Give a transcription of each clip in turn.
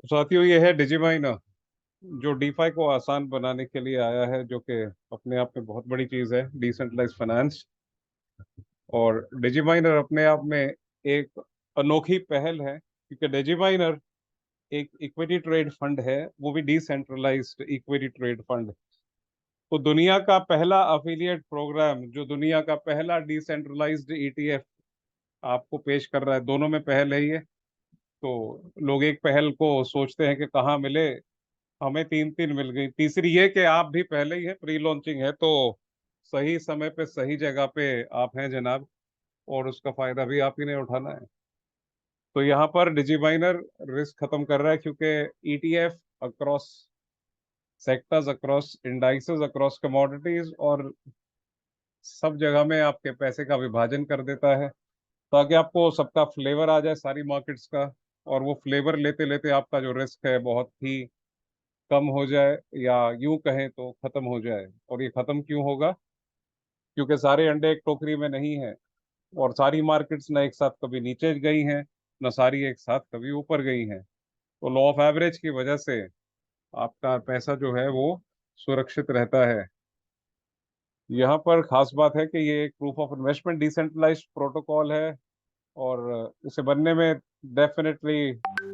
साथियों, ये है डिजिमाइनर, जो डीफाई को आसान बनाने के लिए आया है, जो कि अपने आप में बहुत बड़ी चीज है, डिसेंट्रलाइज फाइनेंस। और डिजिमाइनर अपने आप में एक अनोखी पहल है, क्योंकि डिजिमाइनर एक इक्विटी ट्रेड फंड है, वो भी डिसेंट्रलाइज्ड इक्विटी ट्रेड फंड। तो दुनिया का पहला अफिलिएट प्रोग्राम, जो दुनिया का पहला डिसेंट्रलाइज्ड ईटीएफ आपको पेश कर रहा है, दोनों में पहल है ये। तो लोग एक पहल को सोचते हैं कि कहाँ मिले, हमें तीन तीन मिल गई। तीसरी ये कि आप भी पहले ही है, प्री लॉन्चिंग है, तो सही समय पे सही जगह पे आप हैं जनाब, और उसका फायदा भी आप ही ने उठाना है। तो यहाँ पर डिजिमाइनर रिस्क खत्म कर रहा है, क्योंकि ETF across sectors, across indices, across commodities और सब जगह में आपके पैसे का विभाजन कर देता है, ताकि आपको सबका फ्लेवर आ जाए सारी मार्केट्स का। और वो फ्लेवर लेते लेते आपका जो रिस्क है बहुत ही कम हो जाए, या यूं कहें तो खत्म हो जाए। और ये खत्म क्यों होगा? क्योंकि सारे अंडे एक टोकरी में नहीं है, और सारी मार्केट्स ना एक साथ कभी नीचे गई हैं, ना सारी एक साथ कभी ऊपर गई हैं। तो लॉ ऑफ एवरेज की वजह से आपका पैसा जो है वो सुरक्षित रहता है। यहाँ पर खास बात है कि ये एक proof of investment decentralised protocol है, और इसे बनने में डेफिनेटली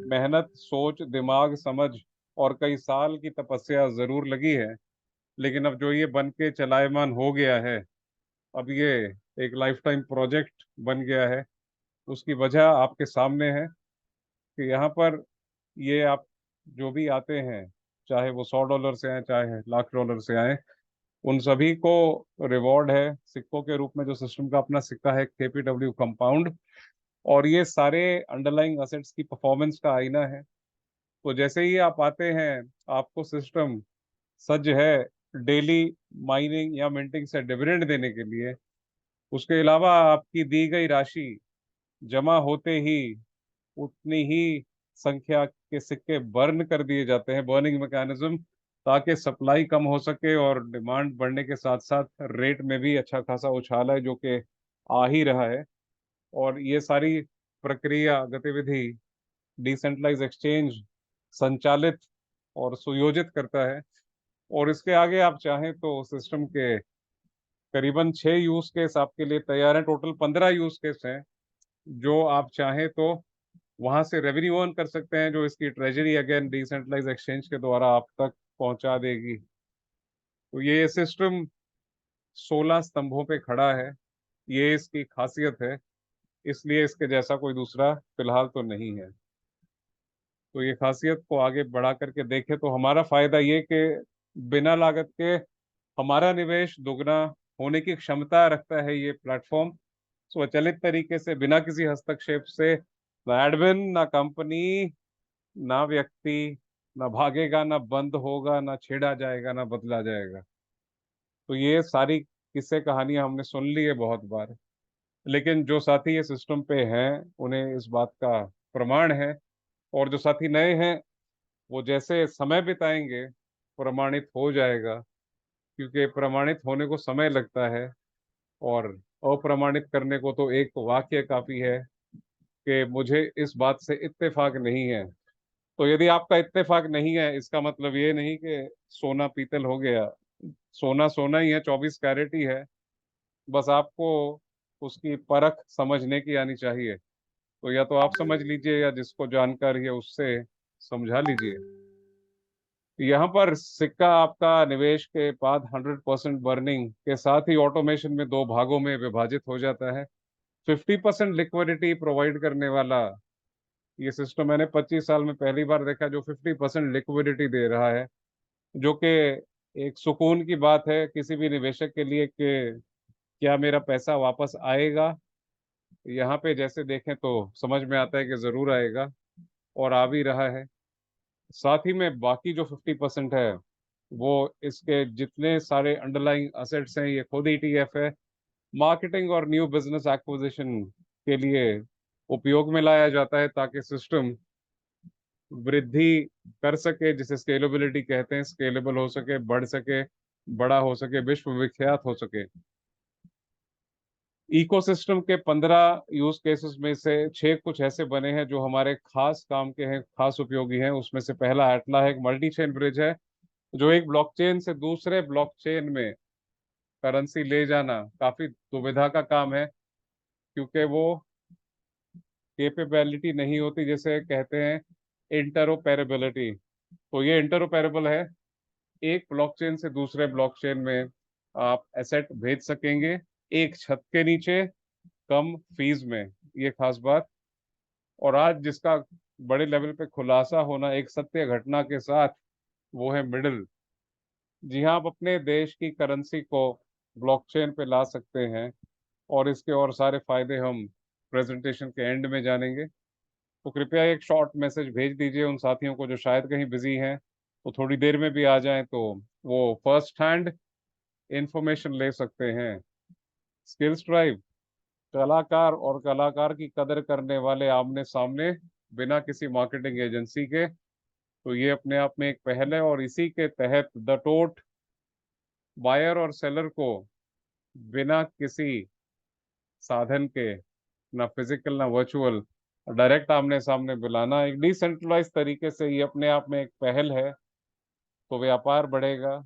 मेहनत, सोच, दिमाग, समझ और कई साल की तपस्या जरूर लगी है। लेकिन अब जो ये बन के चलायमान हो गया है, अब ये एक लाइफ टाइम प्रोजेक्ट बन गया है। उसकी वजह आपके सामने है कि यहाँ पर ये आप जो भी आते हैं, चाहे वो $100 से आए, चाहे $1,00,000 से आए, उन सभी को रिवॉर्ड है सिक्कों के रूप में, जो सिस्टम का अपना सिक्का है, केपीडब्ल्यू कंपाउंड। और ये सारे अंडरलाइंग असेट्स की परफॉर्मेंस का आईना है। तो जैसे ही आप आते हैं, आपको सिस्टम सज्ज है डेली माइनिंग या मिंटिंग से डिविडेंड देने के लिए। उसके अलावा आपकी दी गई राशि जमा होते ही उतनी ही संख्या के सिक्के बर्न कर दिए जाते हैं, बर्निंग मैकेनिज्म, ताकि सप्लाई कम हो सके। और डिमांड बढ़ने के साथ साथ रेट में भी अच्छा खासा उछाल है, जो कि आ ही रहा है। और ये सारी प्रक्रिया, गतिविधि डिसेंट्रलाइज एक्सचेंज संचालित और सुयोजित करता है। और इसके आगे आप चाहें तो सिस्टम के करीबन 6 यूज केस आपके लिए तैयार हैं। टोटल 15 यूज केस हैं, जो आप चाहें तो वहां से रेवेन्यू अर्न कर सकते हैं, जो इसकी ट्रेजरी अगेन डिसेंट्रलाइज एक्सचेंज के द्वारा आप तक पहुंचा देगी। तो ये सिस्टम 16 स्तंभों पे खड़ा है, ये इसकी खासियत है। इसलिए इसके जैसा कोई दूसरा फिलहाल तो नहीं है। तो ये खासियत को आगे बढ़ा करके देखें तो हमारा फायदा ये कि बिना लागत के हमारा निवेश दुगना होने की क्षमता रखता है ये प्लेटफॉर्म, स्वचालित तरीके से, बिना किसी हस्तक्षेप से। ना एडमिन, ना कंपनी, ना व्यक्ति, ना भागेगा, ना बंद होगा, ना छेड़ा जाएगा, ना बदला जाएगा। तो ये सारी किस्से कहानियां हमने सुन ली है बहुत बार, लेकिन जो साथी ये सिस्टम पे हैं उन्हें इस बात का प्रमाण है। और जो साथी नए हैं, वो जैसे समय बिताएंगे प्रमाणित हो जाएगा, क्योंकि प्रमाणित होने को समय लगता है। और अप्रमाणित करने को तो एक वाक्य काफी है कि मुझे इस बात से इत्तेफाक नहीं है। तो यदि आपका इत्तेफाक नहीं है, इसका मतलब ये नहीं कि सोना पीतल हो गया। सोना सोना ही है, 24 कैरेट ही है। बस आपको उसकी परख समझने की आनी चाहिए। तो या तो आप समझ लीजिए, या जिसको जानकारी है उससे समझा लीजिए। यहाँ पर सिक्का आपका निवेश के बाद 100% बर्निंग के साथ ही ऑटोमेशन में दो भागों में विभाजित हो जाता है। 50% लिक्विडिटी प्रोवाइड करने वाला ये सिस्टम मैंने 25 साल में पहली बार देखा, जो 50% लिक्विडिटी दे रहा है, जो कि एक सुकून की बात है किसी भी निवेशक के लिए कि क्या मेरा पैसा वापस आएगा। यहाँ पे जैसे देखें तो समझ में आता है कि जरूर आएगा, और आ भी रहा है। साथ ही में बाकी जो 50% है, वो इसके जितने सारे अंडरलाइंग असेट्स हैं, ये खुद ईटीएफ है, मार्केटिंग और न्यू बिजनेस एक्विजिशन के लिए उपयोग में लाया जाता है, ताकि सिस्टम वृद्धि कर सके, जिसे स्केलेबिलिटी कहते हैं, स्केलेबल हो सके, बढ़ सके, बड़ा हो सके, विश्व विख्यात हो सके। इकोसिस्टम के 15 यूज केसेस में से 6 कुछ ऐसे बने हैं जो हमारे खास काम के हैं, खास उपयोगी हैं। उसमें से पहला एटला है, एक मल्टी चेन ब्रिज है जो एक ब्लॉकचेन से दूसरे ब्लॉकचेन में करेंसी ले जाना काफी दुविधा का काम है, क्योंकि वो केपेबिलिटी नहीं होती, जैसे कहते हैं इंटरोपेरेबिलिटी। तो ये इंटरोपेरेबल है, एक ब्लॉकचेन से दूसरे ब्लॉकचेन में आप एसेट भेज सकेंगे एक छत के नीचे, कम फीस में। ये खास बात। और आज जिसका बड़े लेवल पे खुलासा होना एक सत्य घटना के साथ, वो है मिडल। जी हाँ, आप अपने देश की करेंसी को ब्लॉकचेन पे ला सकते हैं, और इसके और सारे फायदे हम प्रेजेंटेशन के एंड में जानेंगे। तो कृपया एक शॉर्ट मैसेज भेज दीजिए उन साथियों को जो शायद कहीं बिजी हैं, तो थोड़ी देर में भी आ जाएं तो वो फर्स्ट हैंड इंफॉर्मेशन ले सकते हैं। स्किल्स ड्राइव, कलाकार और कलाकार की कदर करने वाले आमने सामने, बिना किसी मार्केटिंग एजेंसी के। तो ये अपने आप में एक पहल है, और इसी के तहत द टोट बायर और सेलर को बिना किसी साधन के, ना फिजिकल ना वर्चुअल, डायरेक्ट आमने सामने बुलाना एक डिसेंट्रलाइज तरीके से, ये अपने आप में एक पहल है। तो व्यापार बढ़ेगा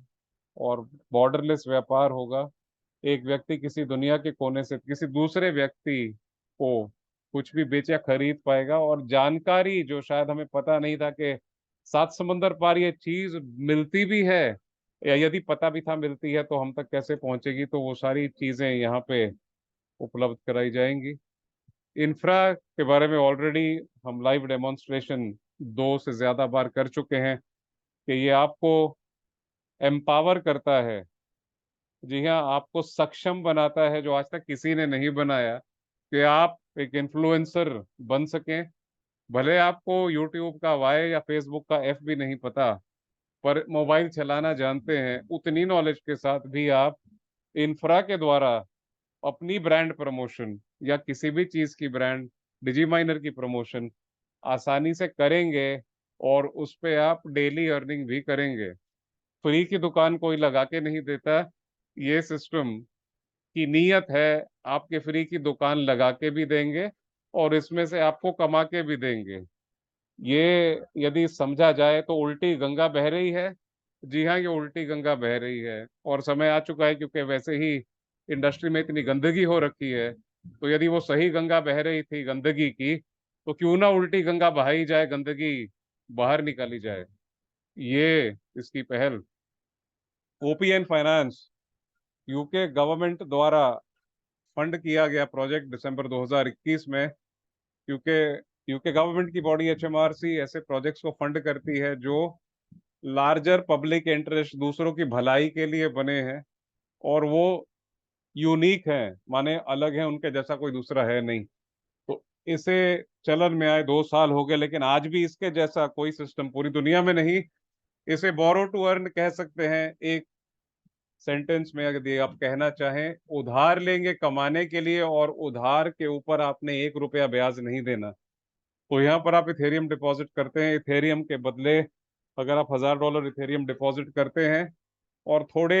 और बॉर्डरलेस व्यापार होगा। एक व्यक्ति किसी दुनिया के कोने से किसी दूसरे व्यक्ति को कुछ भी बेच या खरीद पाएगा, और जानकारी जो शायद हमें पता नहीं था कि 7 समंदर पार ये चीज मिलती भी है, या यदि पता भी था मिलती है तो हम तक कैसे पहुंचेगी, तो वो सारी चीजें यहाँ पे उपलब्ध कराई जाएंगी। इंफ्रा के बारे में ऑलरेडी हम लाइव डेमोन्स्ट्रेशन 2 से ज्यादा बार कर चुके हैं कि ये आपको एम्पावर करता है। जी हाँ, आपको सक्षम बनाता है, जो आज तक किसी ने नहीं बनाया, कि आप एक इन्फ्लुएंसर बन सकें। भले आपको यूट्यूब का वाई या फेसबुक का एफ भी नहीं पता, पर मोबाइल चलाना जानते हैं, उतनी नॉलेज के साथ भी आप इंफ्रा के द्वारा अपनी ब्रांड प्रमोशन या किसी भी चीज की ब्रांड, डिजीमाइनर की प्रमोशन आसानी से करेंगे, और उस पे आप डेली अर्निंग भी करेंगे। फ्री की दुकान कोई लगा के नहीं देता। ये सिस्टम की नीयत है आपके फ्री की दुकान लगा के भी देंगे, और इसमें से आपको कमा के भी देंगे। ये यदि समझा जाए तो उल्टी गंगा बह रही है। जी हाँ, ये उल्टी गंगा बह रही है, और समय आ चुका है, क्योंकि वैसे ही इंडस्ट्री में इतनी गंदगी हो रखी है। तो यदि वो सही गंगा बह रही थी गंदगी की, तो क्यों ना उल्टी गंगा बहाई जाए, गंदगी बाहर निकाली जाए। ये इसकी पहल। ओपीएन फाइनेंस यूके गवर्नमेंट द्वारा फंड किया गया प्रोजेक्ट दिसंबर 2021 में, क्योंकि यूके गवर्नमेंट की बॉडी एचएमआरसी ऐसे प्रोजेक्ट्स को फंड करती है जो लार्जर पब्लिक इंटरेस्ट, दूसरों की भलाई के लिए बने हैं, और वो यूनिक हैं, माने अलग हैं, उनके जैसा कोई दूसरा है नहीं। तो इसे चलन में आए 2 साल हो गए, लेकिन आज भी इसके जैसा कोई सिस्टम पूरी दुनिया में नहीं। इसे बोरो टू अर्न कह सकते हैं। एक सेंटेंस में यदि आप कहना चाहें, उधार लेंगे कमाने के लिए, और उधार के ऊपर आपने 1 रुपया ब्याज नहीं देना। तो यहाँ पर आप इथेरियम डिपॉजिट करते हैं, इथेरियम के बदले अगर आप $1000 इथेरियम डिपॉजिट करते हैं, और थोड़े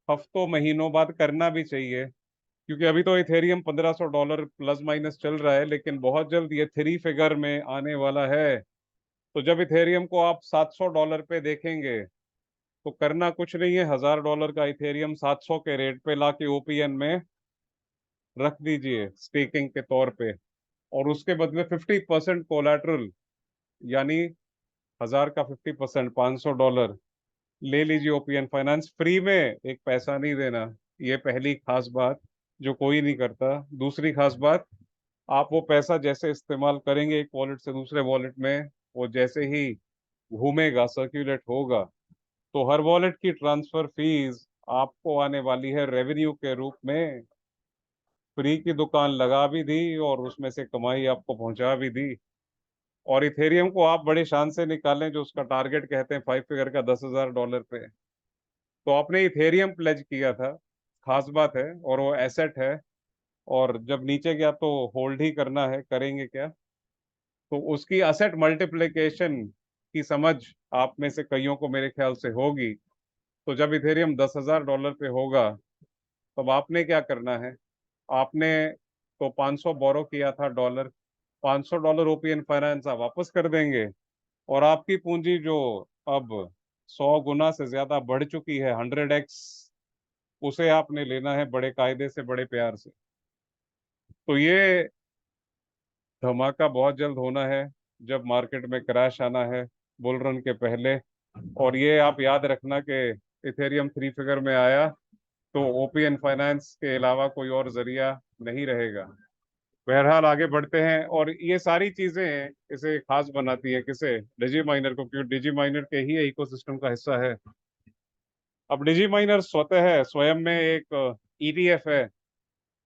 हफ्तों महीनों बाद करना भी चाहिए, क्योंकि अभी तो इथेरियम $1500 प्लस माइनस चल रहा है, लेकिन बहुत जल्द ये 3 फिगर में आने वाला है। तो जब इथेरियम को आप $700 पे देखेंगे, तो करना कुछ नहीं है, $1000 का इथेरियम 700 के रेट पे लाके ओपीएन में रख दीजिए स्टेकिंग के तौर पे, और उसके बदले 50% कोलैटरल, यानी 1000 का 50% $500 ले लीजिए। ओपीएन फाइनेंस फ्री में, एक पैसा नहीं देना। ये पहली खास बात जो कोई नहीं करता। दूसरी खास बात, आप वो पैसा जैसे इस्तेमाल करेंगे एक वॉलेट से दूसरे वॉलेट में, वो जैसे ही घूमेगा, सर्कुलेट होगा, तो हर वॉलेट की ट्रांसफर फीस आपको आने वाली है रेवेन्यू के रूप में। फ्री की दुकान लगा भी दी, और उसमें से कमाई आपको पहुंचा भी दी। और इथेरियम को आप बड़े शान से निकालें, जो उसका टारगेट कहते हैं 5 फिगर का $10,000 पे। तो आपने इथेरियम प्लेज किया था, खास बात है, और वो एसेट है। और जब नीचे गया तो होल्ड ही करना है, करेंगे क्या। तो उसकी असेट मल्टीप्लिकेशन की समझ आप में से कईयों को मेरे ख्याल से होगी। तो जब इथेरियम $10,000 पे होगा, तब आपने क्या करना है। आपने तो 500 बोरो किया था डॉलर, $500 ओपियन फाइनेंस आप वापस कर देंगे, और आपकी पूंजी जो अब 100 गुना से ज्यादा बढ़ चुकी है, 100x, उसे आपने लेना है बड़े कायदे से, बड़े प्यार से। तो ये धमाका बहुत जल्द होना है, जब मार्केट में क्रैश आना है बुल रन के पहले। और ये आप याद रखना कि इथेरियम 3 फिगर में आया तो ओपियन फाइनेंस के अलावा कोई और जरिया नहीं रहेगा। बहरहाल आगे बढ़ते हैं, और ये सारी चीजें इसे खास बनाती है, किसे, डिजी माइनर को, क्योंकि डिजी माइनर के ही इकोसिस्टम का हिस्सा है। अब डिजी माइनर स्वतः है, स्वयं में एक ईटीएफ है।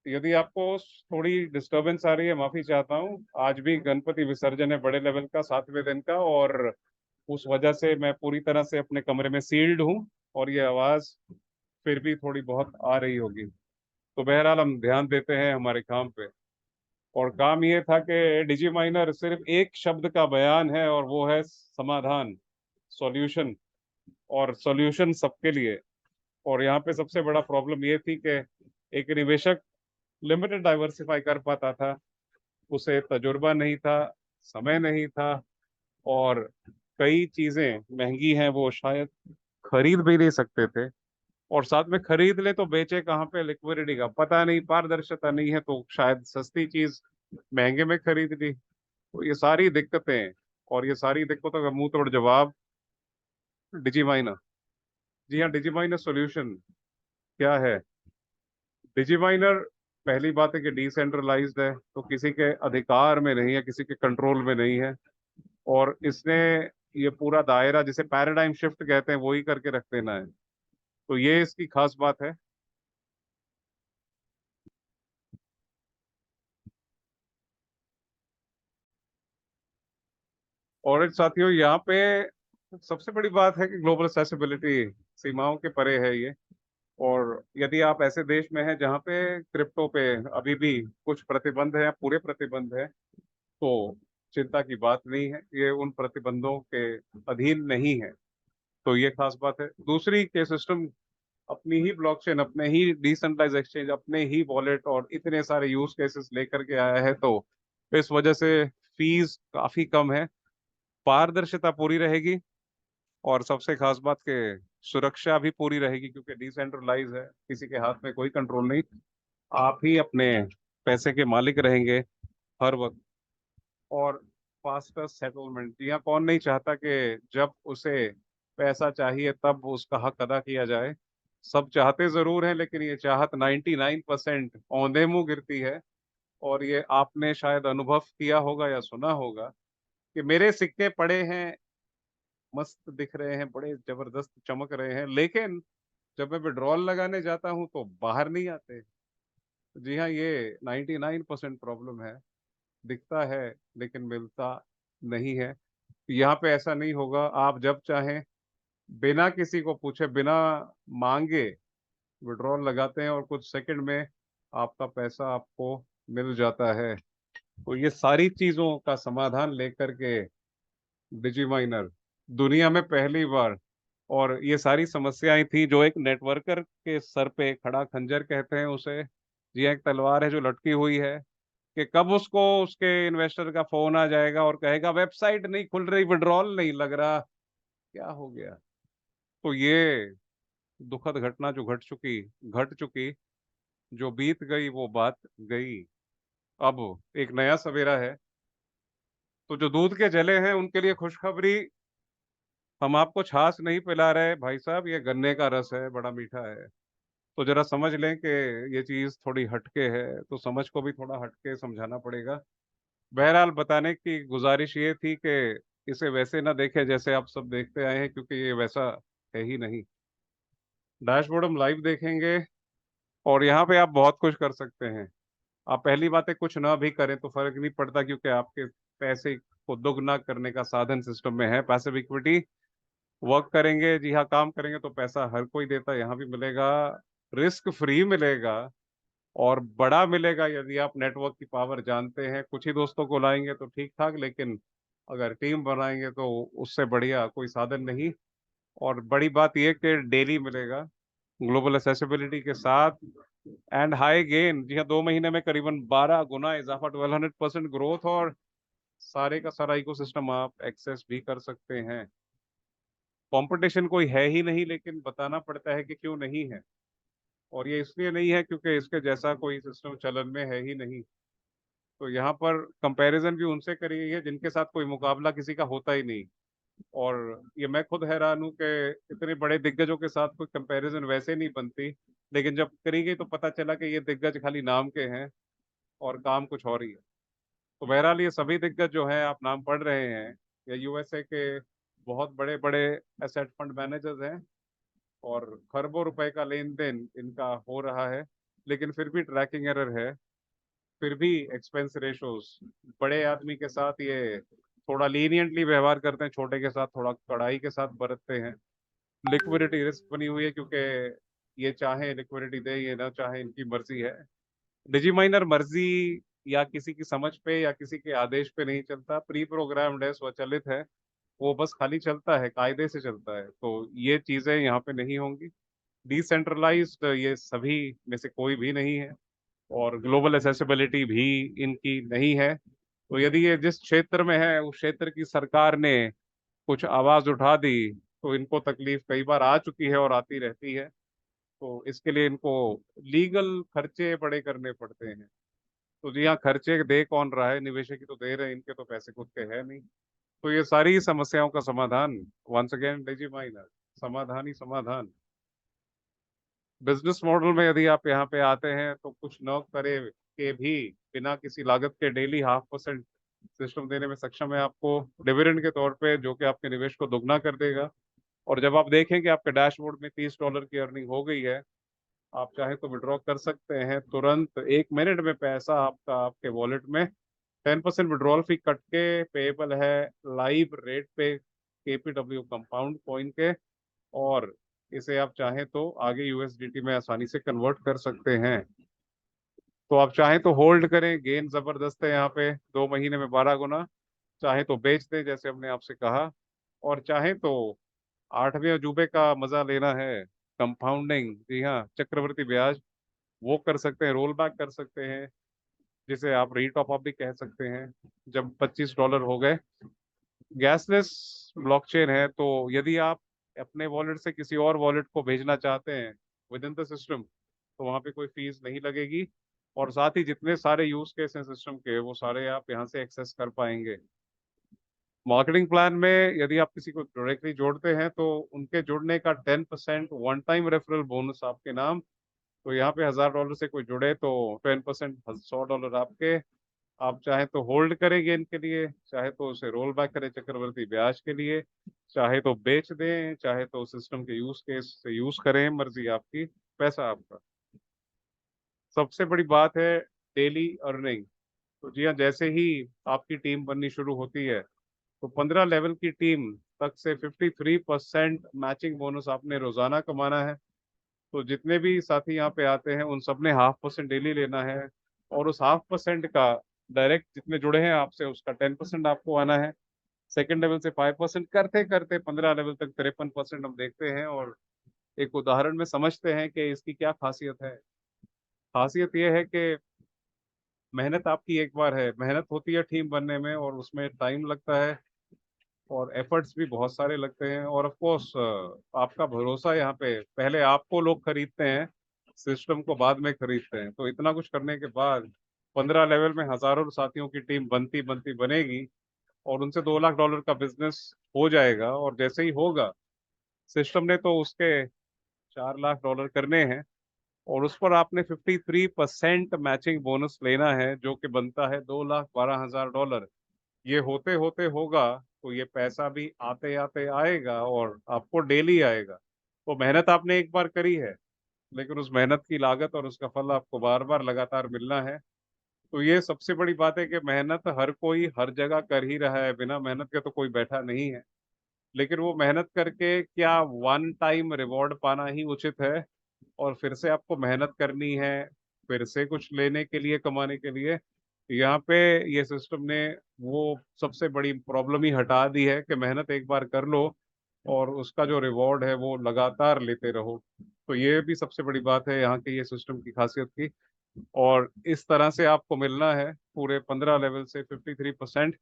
यदि आपको थोड़ी डिस्टरबेंस आ रही है, माफी चाहता हूँ। आज भी गणपति विसर्जन है बड़े लेवल का, 7वें दिन का, और उस वजह से मैं पूरी तरह से अपने कमरे में सील्ड हूँ, और ये आवाज फिर भी थोड़ी बहुत आ रही होगी। तो बहरहाल हम ध्यान देते हैं हमारे काम पे। और काम ये था कि डिजी माइनर सिर्फ एक शब्द का बयान है, और वो है समाधान, सॉल्यूशन। और सॉल्यूशन सबके लिए। और यहाँ पे सबसे बड़ा प्रॉब्लम ये थी कि एक निवेशक लिमिटेड डाइवर्सिफाई कर पाता था, उसे तजुर्बा नहीं था, समय नहीं था, और कई चीजें महंगी हैं वो शायद खरीद भी नहीं सकते थे। और साथ में खरीद ले तो बेचे कहाँ पे, लिक्विडिटी का पता नहीं, पारदर्शिता नहीं है, तो शायद सस्ती चीज महंगे में खरीद ली। तो ये सारी दिक्कतें, और ये सारी दिक्कतों का मुंह तोड़ जवाब डिजीमाइनर। जी हाँ, डिजीमाइनर सॉल्यूशन क्या है? डिजीमाइनर, पहली बात है कि डिसेंट्रलाइज्ड है, तो किसी के अधिकार में नहीं है, किसी के कंट्रोल में नहीं है। और इसने ये पूरा दायरा, जिसे पैराडाइम शिफ्ट कहते हैं, वही करके रख देना है। तो ये इसकी खास बात है। और साथियों, यहाँ पे सबसे बड़ी बात है कि ग्लोबल एक्सेसिबिलिटी सीमाओं के परे है ये। और यदि आप ऐसे देश में हैं जहाँ पे क्रिप्टो पे अभी भी कुछ प्रतिबंध है या पूरे प्रतिबंध है, तो चिंता की बात नहीं है, ये उन प्रतिबंधों के अधीन नहीं है। तो ये खास बात है। दूसरी के सिस्टम अपनी ही ब्लॉकचेन, अपने ही डिसेंट्रलाइज एक्सचेंज, अपने ही वॉलेट, और इतने सारे यूज केसेस लेकर के आया है, तो इस वजह से फीस काफी कम है, पारदर्शिता पूरी रहेगी, और सबसे खास बात के सुरक्षा भी पूरी रहेगी, क्योंकि डिसेंट्रलाइज है, किसी के हाथ में कोई कंट्रोल नहीं। आप ही अपने पैसे के मालिक रहेंगे हर वक्त। और फास्टर सेटलमेंट, जी हाँ, कौन नहीं चाहता कि जब उसे पैसा चाहिए तब उसका हक अदा किया जाए। सब चाहते जरूर हैं, लेकिन ये चाहत 99% औंधे मुंह गिरती है। और ये आपने शायद अनुभव किया होगा या सुना होगा कि मेरे सिक्के पड़े हैं, मस्त दिख रहे हैं, बड़े जबरदस्त चमक रहे हैं, लेकिन जब मैं विड्रॉल लगाने जाता हूं तो बाहर नहीं आते। जी हाँ, ये 99% प्रॉब्लम है। दिखता है लेकिन मिलता नहीं है। यहाँ पे ऐसा नहीं होगा, आप जब चाहें बिना किसी को पूछे, बिना मांगे विड्रॉल लगाते हैं, और कुछ सेकंड में आपका पैसा आपको मिल जाता है। तो ये सारी चीजों का समाधान लेकर के डिजीमाइनर दुनिया में पहली बार। और ये सारी समस्याएं थी जो एक नेटवर्कर के सर पे खड़ा खंजर कहते हैं उसे, जी हाँ, एक तलवार है जो लटकी हुई है, कि कब उसको उसके इन्वेस्टर का फोन आ जाएगा और कहेगा वेबसाइट नहीं खुल रही, विड्रॉल नहीं लग रहा, क्या हो गया। तो ये दुखद घटना जो घट चुकी, जो बीत गई वो बात गई। अब एक नया सवेरा है। तो जो दूध के जले हैं उनके लिए खुशखबरी, हम आपको छाछ नहीं पिला रहे भाई साहब, ये गन्ने का रस है, बड़ा मीठा है। तो जरा समझ लें कि ये चीज थोड़ी हटके है, तो समझ को भी थोड़ा हटके समझाना पड़ेगा। बहरहाल बताने की गुजारिश ये थी कि इसे वैसे ना देखें जैसे आप सब देखते आए हैं, क्योंकि ये वैसा है ही नहीं। डैशबोर्ड हम लाइव देखेंगे, और यहाँ पे आप बहुत कुछ कर सकते हैं। आप पहली बात है, कुछ ना भी करें तो फर्क नहीं पड़ता, क्योंकि आपके पैसे को दोगुना करने का साधन सिस्टम में है, पैसिव इक्विटी। वर्क करेंगे, जी हाँ, काम करेंगे तो पैसा हर कोई देता है, यहाँ भी मिलेगा, रिस्क फ्री मिलेगा, और बड़ा मिलेगा यदि आप नेटवर्क की पावर जानते हैं। कुछ ही दोस्तों को लाएंगे तो ठीक ठाक, लेकिन अगर टीम बनाएंगे तो उससे बढ़िया कोई साधन नहीं। और बड़ी बात यह कि डेली मिलेगा, ग्लोबल एक्सेसिबिलिटी के साथ एंड हाई गेन। जी हाँ, 2 महीने में करीबन 12 गुना इजाफा, 1200% ग्रोथ, और सारे का सारा इकोसिस्टम आप एक्सेस भी कर सकते हैं। कंपटीशन कोई है ही नहीं, लेकिन बताना पड़ता है कि क्यों नहीं है। और ये इसलिए नहीं है क्योंकि इसके जैसा कोई सिस्टम चलन में है ही नहीं। तो यहाँ पर कंपैरिजन भी उनसे करी गई है जिनके साथ कोई मुकाबला किसी का होता ही नहीं। और ये मैं खुद हैरान हूँ कि इतने बड़े दिग्गजों के साथ कोई कंपैरिजन वैसे नहीं बनती, लेकिन जब करी गई तो पता चला कि ये दिग्गज खाली नाम के हैं और काम कुछ और ही है। तो बहरहाल ये सभी दिग्गज जो हैं, आप नाम पढ़ रहे हैं, ये यूएसए के बहुत बड़े बड़े एसेट फंड मैनेजर्स हैं, और खरबों रुपए का लेन देन इनका हो रहा है। लेकिन फिर भी ट्रैकिंग एरर है, फिर भी एक्सपेंस रेशोस बड़े आदमी के साथ ये थोड़ा लीनियंटली व्यवहार करते हैं, छोटे के साथ थोड़ा कड़ाई के साथ बरतते हैं। लिक्विडिटी रिस्क बनी हुई है, क्योंकि ये चाहे लिक्विडिटी दे, ये ना चाहे, इनकी मर्जी है। डिजी माइनर मर्जी या किसी की समझ पे या किसी के आदेश पे नहीं चलता, प्री प्रोग्राम्ड है, स्वचालित है। वो बस खाली चलता है, कायदे से चलता है। तो ये चीजें यहाँ पे नहीं होंगी। डिसेंट्रलाइज्ड ये सभी में से कोई भी नहीं है, और ग्लोबल एसेसिबिलिटी भी इनकी नहीं है। तो यदि ये जिस क्षेत्र में है उस क्षेत्र की सरकार ने कुछ आवाज उठा दी, तो इनको तकलीफ कई बार आ चुकी है और आती रहती है। तो इसके लिए इनको लीगल खर्चे बड़े करने पड़ते हैं। तो जी हाँ, खर्चे दे कौन रहा है? निवेशक ही तो दे रहे हैं, इनके तो पैसे खुद के है नहीं। तो ये सारी समस्याओं का समाधान, वंस अगेन डिजी माइनर, समाधान ही समाधान। बिजनेस मॉडल में यदि आप यहाँ पे आते हैं तो कुछ न करे के भी बिना किसी लागत के डेली 0.5% सिस्टम देने में सक्षम है आपको डिविडेंड के तौर पे, जो कि आपके निवेश को दोगुना कर देगा। और जब आप देखें कि आपके डैशबोर्ड में $30 की अर्निंग हो गई है, आप चाहे तो विड्रॉ कर सकते हैं तुरंत, 1 मिनट में पैसा आपका आपके वॉलेट में। 10% विड्रॉल फी कट के पेएबल है लाइव रेट पे, KPW कंपाउंड कॉइन के। और इसे आप चाहें तो आगे यूएसडीटी में आसानी से कन्वर्ट कर सकते हैं। तो आप चाहें तो होल्ड करें, गेन जबरदस्त है यहाँ पे, 2 महीने में 12 गुना। चाहे तो बेच दें जैसे हमने आपसे कहा, और चाहे तो आठवें अजूबे का मजा लेना है, कंपाउंडिंग, जी हाँ, चक्रवृद्धि ब्याज, वो कर सकते हैं, रोल बैक कर सकते हैं, जिसे आप रीटॉप अप भी कह सकते हैं। जब $25 हो गए, गैसलेस ब्लॉकचेन है, तो यदि आप अपने वॉलेट से किसी और वॉलेट को भेजना चाहते हैं विद इन द सिस्टम, तो वहाँ पे कोई फीस नहीं लगेगी। और साथ ही जितने सारे यूज केस हैं सिस्टम के, वो सारे आप यहाँ से एक्सेस कर पाएंगे। मार्केटिंग प्लान में यदि आप किसी को डायरेक्टली जोड़ते हैं तो उनके जुड़ने का 10% वन टाइम रेफरल बोनस आपके नाम। तो यहाँ पे $1000 से कोई जुड़े तो 10%, $100 आपके। आप चाहे तो होल्ड करेंगे इनके लिए, चाहे तो उसे रोल बैक करें चक्रवर्ती ब्याज के लिए, चाहे तो बेच दें, चाहे तो सिस्टम के यूज केस से यूज करें, मर्जी आपकी, पैसा आपका। सबसे बड़ी बात है डेली अर्निंग। तो जी हाँ, जैसे ही आपकी टीम बननी शुरू होती है, तो 15 लेवल की टीम तक से 53% मैचिंग बोनस आपने रोजाना कमाना है। तो जितने भी साथी यहाँ पे आते हैं उन सब ने 0.5% डेली लेना है, और उस 0.5% का डायरेक्ट जितने जुड़े हैं आपसे उसका 10% आपको आना है। सेकंड लेवल से 5% करते करते 15 लेवल तक 53% हम देखते हैं, और एक उदाहरण में समझते हैं कि इसकी क्या खासियत है। खासियत यह है कि मेहनत आपकी एक बार है, मेहनत होती है टीम बनने में, और उसमें टाइम लगता है, और एफर्ट्स भी बहुत सारे लगते हैं। और ऑफ कोर्स आपका भरोसा, यहाँ पे पहले आपको लोग खरीदते हैं, सिस्टम को बाद में खरीदते हैं। तो इतना कुछ करने के बाद 15 लेवल में हजारों साथियों की टीम बनती बनती बनेगी, और उनसे $2 लाख का बिजनेस हो जाएगा। और जैसे ही होगा, सिस्टम ने तो उसके $4 लाख करने हैं, और उस पर आपने 53% मैचिंग बोनस लेना है, जो कि बनता है $2,12,000। ये होते होते होगा, तो ये पैसा भी आते आते आएगा, और आपको डेली आएगा। तो मेहनत आपने एक बार करी है, लेकिन उस मेहनत की लागत और उसका फल आपको बार बार लगातार मिलना है। तो ये सबसे बड़ी बात है कि मेहनत हर कोई हर जगह कर ही रहा है, बिना मेहनत के तो कोई बैठा नहीं है। लेकिन वो मेहनत करके क्या वन टाइम रिवॉर्ड पाना ही उचित है, और फिर से आपको मेहनत करनी है, फिर से कुछ लेने के लिए, कमाने के लिए? यहाँ पे ये सिस्टम ने वो सबसे बड़ी प्रॉब्लम ही हटा दी है कि मेहनत एक बार कर लो और उसका जो रिवॉर्ड है वो लगातार लेते रहो। तो ये भी सबसे बड़ी बात है यहाँ के ये सिस्टम की खासियत की। और इस तरह से आपको मिलना है पूरे 15 लेवल से 53%।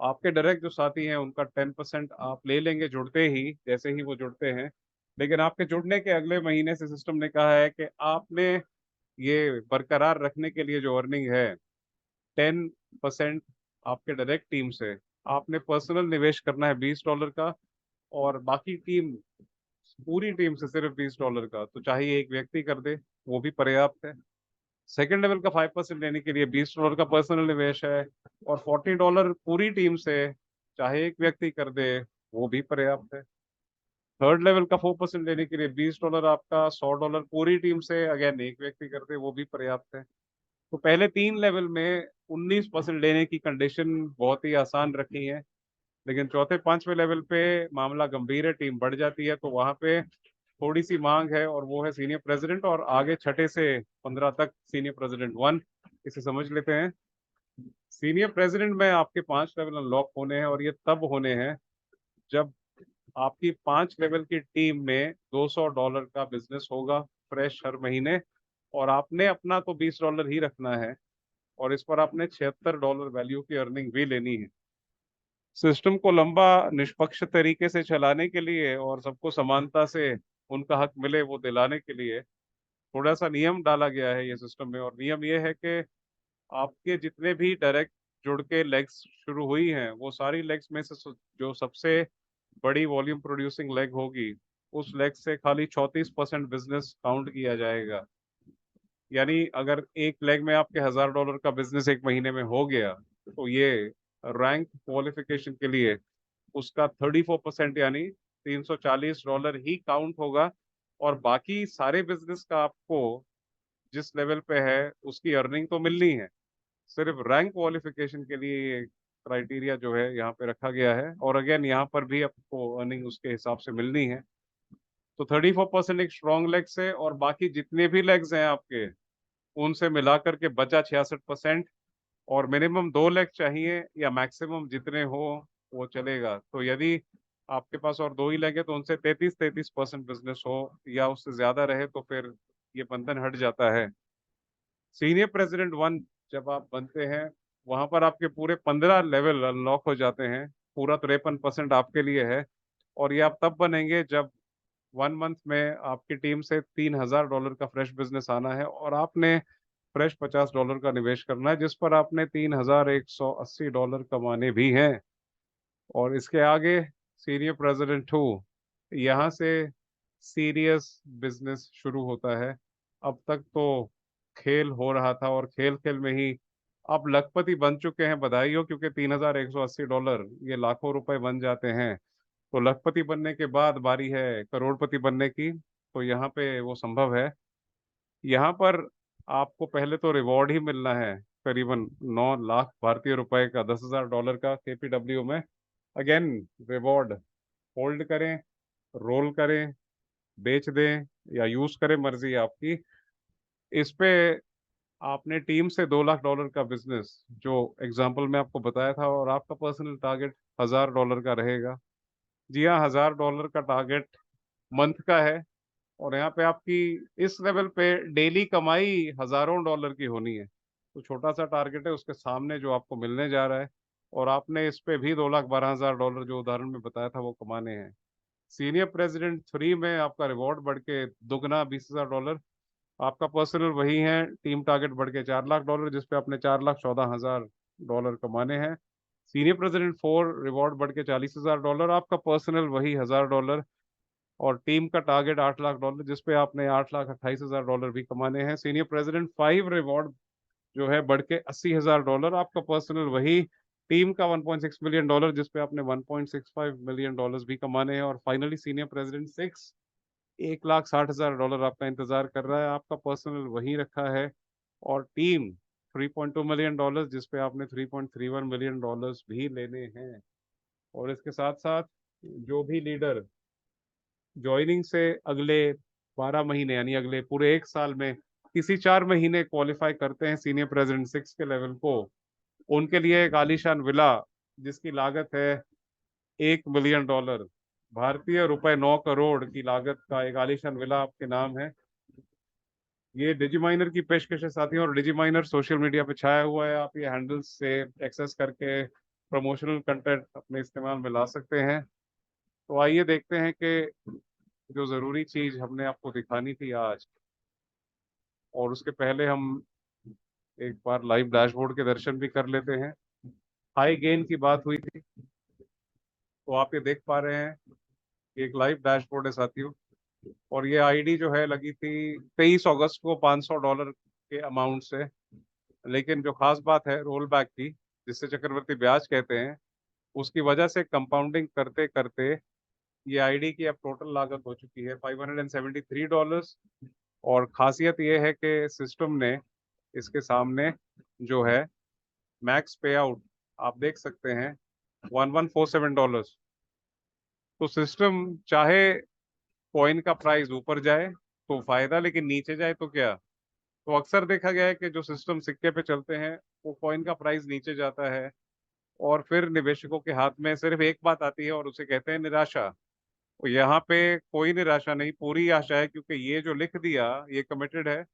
आपके डायरेक्ट जो साथी हैं उनका 10% आप ले लेंगे जुड़ते ही, जैसे ही वो जुड़ते हैं। लेकिन आपके जुड़ने के अगले महीने से सिस्टम ने कहा है कि आपने ये बरकरार रखने के लिए जो अर्निंग है 10% आपके डायरेक्ट टीम से आपने पर्सनल निवेश करना है $20 का, और बाकी टीम, पूरी टीम से सिर्फ $20 का, तो चाहे एक व्यक्ति कर दे वो भी पर्याप्त है। सेकेंड लेवल का 5% लेने के लिए $20 का पर्सनल निवेश है, और $40 पूरी टीम से चाहे एक व्यक्ति कर दे वो भी पर्याप्त है। थर्ड लेवल का 4% लेने के लिए $20 आपका, $100 पूरी टीम से अगेन एक व्यक्ति कर दे वो भी पर्याप्त है। तो पहले 3 लेवल में 19% लेने की कंडीशन बहुत ही आसान रखी है। लेकिन चौथे पांचवें लेवल पे मामला गंभीर है, टीम बढ़ जाती है, तो वहां पे थोड़ी सी मांग है, और वो है सीनियर प्रेसिडेंट, और आगे छठे से 15 तक सीनियर प्रेसिडेंट 1। इसे समझ लेते हैं। सीनियर प्रेसिडेंट में आपके 5 लेवल अनलॉक होने हैं, और ये तब होने हैं जब आपकी 5 लेवल की टीम में $200 का बिजनेस होगा फ्रेश हर महीने, और आपने अपना तो $20 ही रखना है, और इस पर आपने $76 वैल्यू की अर्निंग भी लेनी है। सिस्टम को लंबा निष्पक्ष तरीके से चलाने के लिए और सबको समानता से उनका हक मिले वो दिलाने के लिए थोड़ा सा नियम डाला गया है ये सिस्टम में। और नियम ये है कि आपके जितने भी डायरेक्ट जुड़ के लेग्स शुरू हुई हैं वो सारी लेग्स में से जो सबसे बड़ी वॉल्यूम प्रोड्यूसिंग लेग होगी उस लेग से खाली 34% बिजनेस काउंट किया जाएगा। यानी अगर एक लेग में आपके $1000 का बिजनेस एक महीने में हो गया, तो ये रैंक क्वालिफिकेशन के लिए उसका 34% यानी $340 ही काउंट होगा। और बाकी सारे बिजनेस का आपको जिस लेवल पे है उसकी अर्निंग तो मिलनी है। सिर्फ रैंक क्वालिफिकेशन के लिए ये क्राइटेरिया जो है यहाँ पे रखा गया है, और अगेन यहाँ पर भी आपको अर्निंग उसके हिसाब से मिलनी है। तो 34% एक स्ट्रॉन्ग लेग्स है, और बाकी जितने भी लेग्स हैं आपके उनसे मिलाकर के बचा 66%। और मिनिमम 2 लेग चाहिए, या मैक्सिमम जितने हो वो चलेगा। तो यदि आपके पास और 2 ही लेग है तो उनसे 33% बिजनेस हो, या उससे ज्यादा रहे तो फिर ये बंधन हट जाता है। सीनियर प्रेसिडेंट 1 जब आप बनते हैं वहां पर आपके पूरे 15 लेवल अनलॉक हो जाते हैं। पूरा 53% आपके लिए है, और ये आप तब बनेंगे जब 1 मंथ में आपकी टीम से $3000 का फ्रेश बिजनेस आना है, और आपने फ्रेश $50 का निवेश करना है, जिस पर आपने $3180 कमाने भी हैं। और इसके आगे सीनियर प्रेसिडेंट 2, यहाँ से सीरियस बिजनेस शुरू होता है। अब तक तो खेल हो रहा था, और खेल खेल में ही आप लखपति बन चुके हैं, बधाई हो, क्योंकि $3180 ये लाखों रुपए बन जाते हैं। तो लखपति बनने के बाद बारी है करोड़पति बनने की, तो यहाँ पे वो संभव है। यहाँ पर आपको पहले तो रिवॉर्ड ही मिलना है, करीबन 9 लाख भारतीय रुपए का, $10,000 का KPW में। अगेन रिवॉर्ड होल्ड करें, रोल करें, बेच दें या यूज करें, मर्जी है आपकी। इस पे आपने टीम से $2 लाख का बिजनेस जो एग्जाम्पल में आपको बताया था, और आपका पर्सनल टारगेट $1000 का रहेगा। जी हाँ, $1000 का टारगेट मंथ का है। और यहाँ पे आपकी इस लेवल पे डेली कमाई हजारों डॉलर की होनी है। तो छोटा सा टारगेट है उसके सामने जो आपको मिलने जा रहा है, और आपने इस पे भी $2,12,000 जो उदाहरण में बताया था वो कमाने हैं। सीनियर प्रेसिडेंट 3 में आपका रिवॉर्ड बढ़ के दुगना $20,000। आपका पर्सनल वही है, टीम टारगेट बढ़ के $4 लाख, जिसपे आपने $4,14,000 कमाने हैं। सीनियर प्रेसिडेंट 4 रिवॉर्ड बढ़ के $40,000, आपका पर्सनल वही $1000, और टीम का टारगेट $8 लाख, जिसपे आपने $8,28,000 भी कमाने हैं। सीनियर प्रेसिडेंट 5 रिवॉर्ड जो है बढ़ के $80,000, आपका पर्सनल वही, टीम का $1.6 मिलियन, जिसपे आपने $1.65 मिलियन भी कमाने हैं। और फाइनली सीनियर प्रेसिडेंट 6 $1,60,000 आपका इंतजार कर रहा है, आपका पर्सनल वही रखा है, और टीम $3.2 मिलियन, जिसपे आपने $3.31 मिलियन भी लेने हैं। और इसके साथ साथ जो भी लीडर ज्वाइनिंग से अगले 12 महीने यानी अगले पूरे एक साल में किसी 4 महीने क्वालिफाई करते हैं सीनियर प्रेसिडेंट 6 के लेवल को, उनके लिए एक आलीशान विला जिसकी लागत है $1 मिलियन भारतीय रुपए 9 करोड़ की लागत का एक आलीशान विला आपके नाम है। ये डिजीमाइनर की पेशकश है साथियों, और डिजीमाइनर सोशल मीडिया पे छाया हुआ है। आप ये हैंडल्स से एक्सेस करके प्रमोशनल कंटेंट अपने इस्तेमाल में ला सकते हैं। तो आइए देखते हैं कि जो ज़रूरी चीज़ हमने आपको दिखानी थी आज, और उसके पहले हम एक बार लाइव डैशबोर्ड के दर्शन भी कर लेते हैं। हाई गेन की बात हुई थी, तो आप ये देख पा रहे हैं एक लाइव डैशबोर्ड है साथियों, और ये आईडी जो है लगी थी 23 अगस्त को $500 के अमाउंट से। लेकिन जो खास बात है रोल बैक की, जिससे चक्रवर्ती ब्याज कहते हैं, उसकी वजह से कंपाउंडिंग करते करते ये आईडी की अब टोटल लागत हो चुकी है $573। और खासियत ये है कि सिस्टम ने इसके सामने जो है मैक्स पे आउट आप देख सकते हैं $1147। तो सिस्टम चाहे कॉइन का प्राइस ऊपर जाए तो फायदा, लेकिन नीचे जाए तो क्या। तो अक्सर देखा गया है कि जो सिस्टम सिक्के पे चलते हैं वो कॉइन का प्राइस नीचे जाता है, और फिर निवेशकों के हाथ में सिर्फ एक बात आती है और उसे कहते हैं निराशा। तो यहाँ पे कोई निराशा नहीं, पूरी आशा है, क्योंकि ये जो लिख दिया ये कमिटेड है।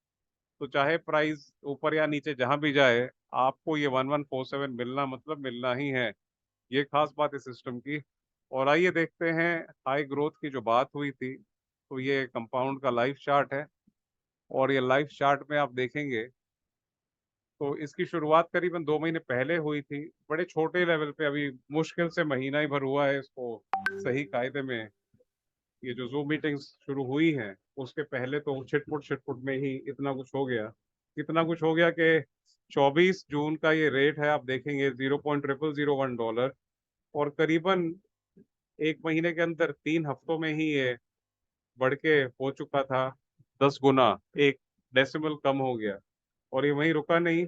तो चाहे प्राइस ऊपर या नीचे जहां भी जाए, आपको ये 1147 मिलना मतलब मिलना ही है। ये खास बात है सिस्टम की। और आइए देखते हैं हाई ग्रोथ की जो बात हुई थी, तो ये कंपाउंड का लाइव चार्ट है, और ये लाइव चार्ट में आप देखेंगे तो इसकी शुरुआत करीबन 2 महीने पहले हुई थी, बड़े छोटे लेवल पे। अभी मुश्किल से महीना ही भर हुआ है इसको सही कायदे में। ये जो जूम मीटिंग्स शुरू हुई हैं उसके पहले तो छिटपुट में ही इतना कुछ हो गया। इतना कुछ हो गया कि 24 जून का ये रेट है, आप देखेंगे $0.0001, और करीबन एक महीने के अंदर 3 हफ्तों में ही ये बढ़ के हो चुका था 10 गुना। एक डेसिमल कम हो गया, और ये वहीं रुका नहीं,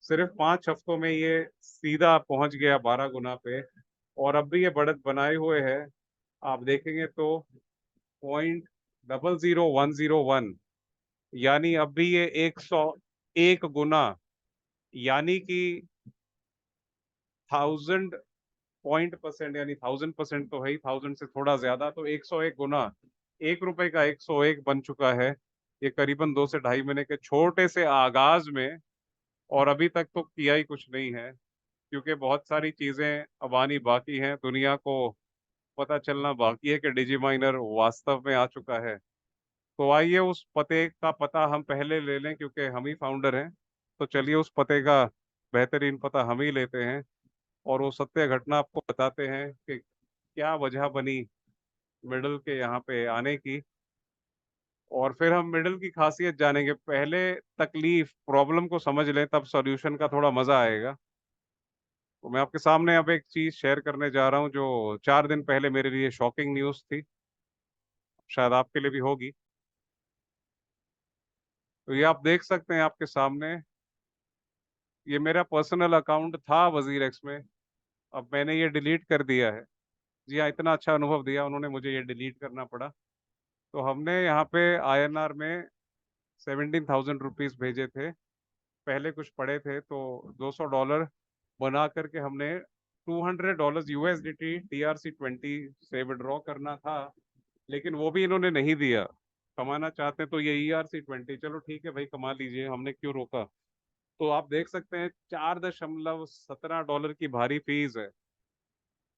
सिर्फ 5 हफ्तों में ये सीधा पहुंच गया 12 गुना पे। और अब भी ये बढ़त बनाए हुए है। आप देखेंगे तो 0.00101, यानी अब भी ये 101 गुना, यानी कि 1000 परसेंट, यानी 1000% तो है ही, 1000 से थोड़ा ज्यादा, तो 101 गुना, ₹1 का 101 बन चुका है। ये करीबन 2 से ढाई महीने के छोटे से आगाज में, और अभी तक तो किया ही कुछ नहीं है, क्योंकि बहुत सारी चीजें अब आनी बाकी हैं। दुनिया को पता चलना बाकी है कि डिजी माइनर वास्तव में आ चुका है। तो आइए उस पते का पता हम पहले ले लें, क्योंकि हम ही फाउंडर हैं। तो चलिए उस पते का बेहतरीन पता हम ही लेते हैं, और वो सत्य घटना आपको बताते हैं कि क्या वजह बनी मिडल के यहाँ पे आने की। और फिर हम मिडल की खासियत जानेंगे। पहले तकलीफ प्रॉब्लम को समझ लें, तब सॉल्यूशन का थोड़ा मजा आएगा। तो मैं आपके सामने अब एक चीज शेयर करने जा रहा हूँ जो 4 दिन पहले मेरे लिए शॉकिंग न्यूज थी, शायद आपके लिए भी होगी। तो ये आप देख सकते हैं आपके सामने, ये मेरा पर्सनल अकाउंट था वजीर एक्स में। अब मैंने ये डिलीट कर दिया है। जी हाँ, इतना अच्छा अनुभव दिया उन्होंने मुझे, ये डिलीट करना पड़ा। तो हमने यहाँ पे INR में 17,000 रुपीज भेजे थे। पहले कुछ पड़े थे, तो $200 बना करके हमने $200 USDT TRC20 से विड्रॉ करना था। लेकिन वो भी इन्होंने नहीं दिया। कमाना चाहते तो ये ERC20, चलो ठीक है भाई, कमा लीजिए, हमने क्यों रोका। तो आप देख सकते हैं $4.17 की भारी फीस है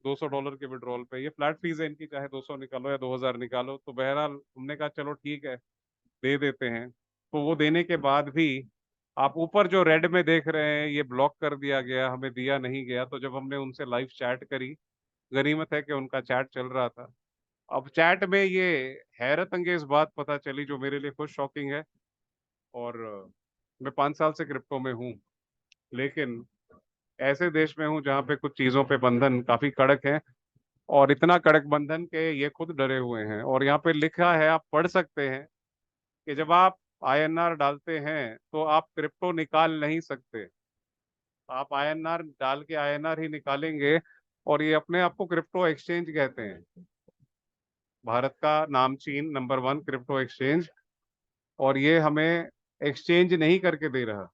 $200 के विड्रॉल पे। ये फ्लैट फीस है इनकी, चाहे 200 निकालो या 2000 निकालो। तो बहरहाल हमने कहा चलो ठीक है, दे देते हैं। तो वो देने के बाद भी आप ऊपर जो रेड में देख रहे हैं, ये ब्लॉक कर दिया गया, हमें दिया नहीं गया। तो जब हमने उनसे लाइव चैट करी, गनीमत है कि उनका चैट चल रहा था। अब चैट में ये हैरत अंगेज बात पता चली जो मेरे लिए खुद शॉकिंग है। और मैं 5 साल से क्रिप्टो में हूँ, लेकिन ऐसे देश में हूँ जहाँ पे कुछ चीज़ों पे बंधन काफी कड़क है, और इतना कड़क बंधन के ये खुद डरे हुए हैं। और यहाँ पे लिखा है, आप पढ़ सकते हैं, कि जब आप INR डालते हैं तो आप क्रिप्टो निकाल नहीं सकते। आप INR डाल के INR ही निकालेंगे। और ये अपने आप को क्रिप्टो एक्सचेंज कहते हैं, भारत का नामचीन नंबर 1 क्रिप्टो एक्सचेंज, और ये हमें एक्सचेंज नहीं करके दे रहा।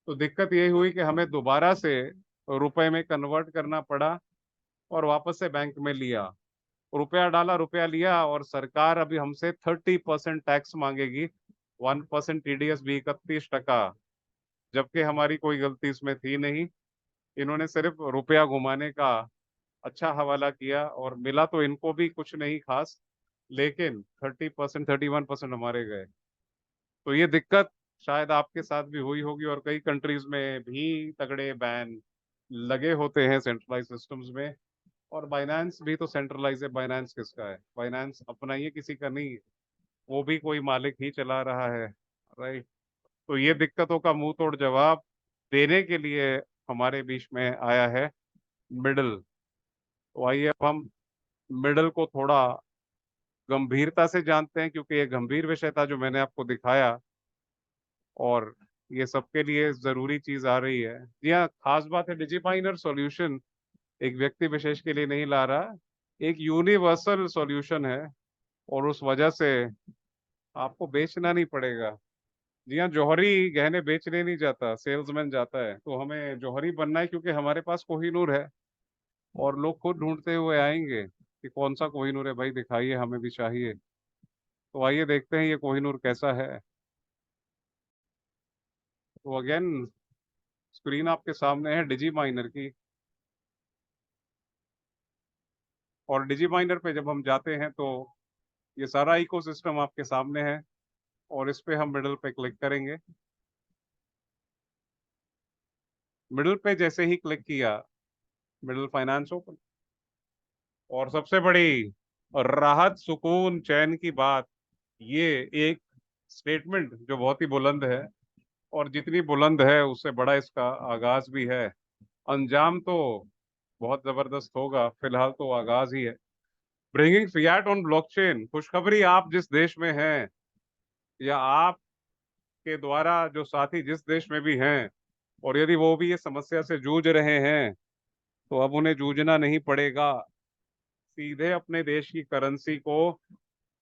तो दिक्कत ये हुई कि हमें दोबारा से रुपए में कन्वर्ट करना पड़ा, और वापस से बैंक में लिया। रुपया डाला, रुपया लिया, और सरकार अभी हमसे 30% टैक्स मांगेगी, 1% टीडीएस भी 31%। जबकि हमारी कोई गलती इसमें थी नहीं, इन्होंने सिर्फ रुपया घुमाने का अच्छा हवाला किया, और मिला तो इनको भी कुछ नहीं खास, लेकिन 30%, 31% हमारे गए। तो ये दिक्कत शायद आपके साथ भी हुई होगी, और कई कंट्रीज में भी तगड़े बैन लगे होते हैं सेंट्रलाइज सिस्टम्स में। और बाइनेंस भी तो सेंट्रलाइज है। बाइनेंस किसका है? बाइनेंस अपना ही है, किसी का नहीं है। वो भी कोई मालिक ही चला रहा है, राइट। तो ये दिक्कतों का मुंह तोड़ जवाब देने के लिए हमारे बीच में आया है मिडल। तो आइए अब हम मिडल को थोड़ा गंभीरता से जानते हैं, क्योंकि ये गंभीर विषय था जो मैंने आपको दिखाया, और ये सबके लिए जरूरी चीज आ रही है। जी हाँ, खास बात है, डिजिमाइनर सॉल्यूशन एक व्यक्ति विशेष के लिए नहीं ला रहा, एक यूनिवर्सल सॉल्यूशन है, और उस वजह से आपको बेचना नहीं पड़ेगा। जी हाँ, जौहरी गहने बेचने नहीं जाता, सेल्समैन जाता है। तो हमें जौहरी बनना है, क्योंकि हमारे पास कोहिनूर है, और लोग खुद ढूंढते हुए आएंगे कि कौन सा कोहिनूर है भाई, दिखाइए, हमें भी चाहिए। तो आइए देखते हैं ये कोहिनूर कैसा है। तो अगेन स्क्रीन आपके सामने है डिजी माइनर की, और डिजी माइनर पे जब हम जाते हैं तो ये सारा इकोसिस्टम आपके सामने है, और इस पे हम मिडल पे क्लिक करेंगे। मिडल पे जैसे ही क्लिक किया, मिडल फाइनेंस ओपन, और सबसे बड़ी राहत, सुकून, चैन की बात, ये एक स्टेटमेंट जो बहुत ही बुलंद है, और जितनी बुलंद है उससे बड़ा इसका आगाज भी है। अंजाम तो बहुत जबरदस्त होगा, फिलहाल तो आगाज ही है। Bringing Fiat on blockchain. खुशखबरी, आप जिस देश में हैं, या आपके द्वारा जो साथी जिस देश में भी हैं, और यदि वो भी ये समस्या से जूझ रहे हैं, तो अब उन्हें जूझना नहीं पड़ेगा। सीधे अपने देश की करेंसी को